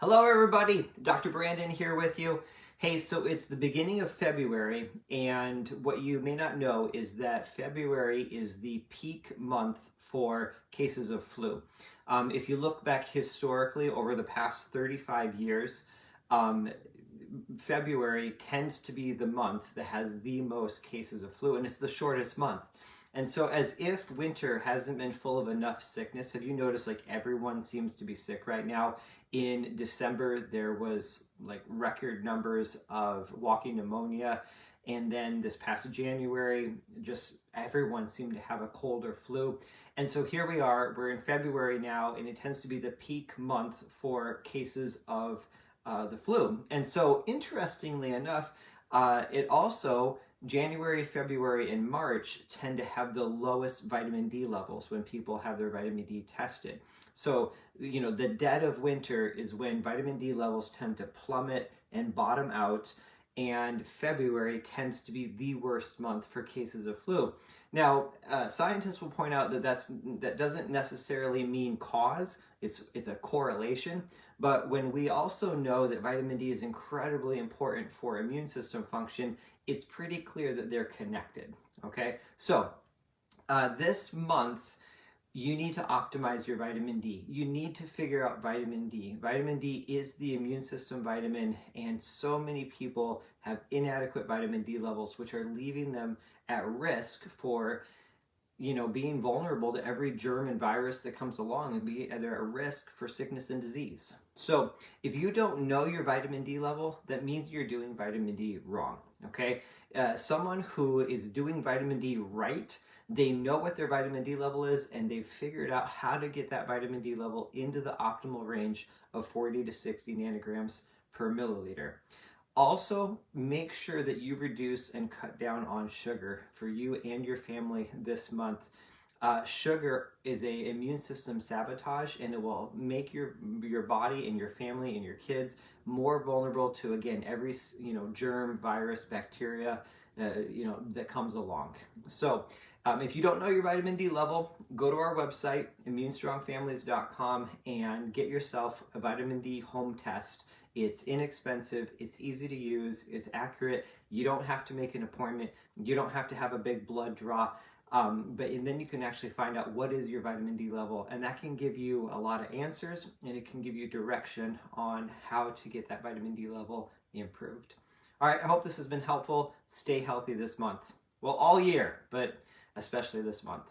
Hello everybody, Dr. Brandon here with you. Hey, so it's the beginning of February, and what you may not know is that February is the peak month for cases of flu. If you look back historically over the past 35 years, um, February tends to be the month that has the most cases of flu, and it's the shortest month. And so, as if winter hasn't been full of enough sickness, have you noticed like everyone seems to be sick right now? In December, there was like record numbers of walking pneumonia. And then this past January, just everyone seemed to have a cold or flu. And so here we are, we're in February now, and it tends to be the peak month for cases of the flu. And so, interestingly enough, it also January, February, and March tend to have the lowest vitamin D levels when people have their vitamin D tested. So, the dead of winter is when vitamin D levels tend to plummet and bottom out, and February tends to be the worst month for cases of flu. Now, scientists will point out that that doesn't necessarily mean cause, it's a correlation. But when we also know that vitamin D is incredibly important for immune system function, it's pretty clear that they're connected. Okay, so this month you need to optimize your vitamin D. You need to figure out vitamin D. Vitamin D is the immune system vitamin, and so many people have inadequate vitamin D levels, which are leaving them at risk for being vulnerable to every germ and virus that comes along, and they're at risk for sickness and disease. So if you don't know your vitamin D level, that means you're doing vitamin D wrong, okay? Someone who is doing vitamin D right, they know what their vitamin D level is, and they've figured out how to get that vitamin D level into the optimal range of 40 to 60 nanograms per milliliter. Also, make sure that you reduce and cut down on sugar for you and your family this month. Sugar is a immune system sabotage, and it will make your body and your family and your kids more vulnerable to, again, every germ, virus, bacteria that comes along. So if you don't know your vitamin D level, go to our website, immunestrongfamilies.com, and get yourself a vitamin D home test. It's inexpensive, it's easy to use, it's accurate. You don't have to make an appointment, you don't have to have a big blood draw. And then you can actually find out what is your vitamin D level, and that can give you a lot of answers, and it can give you direction on how to get that vitamin D level improved. All right, I hope this has been helpful. Stay healthy this month. Well, all year, but especially this month.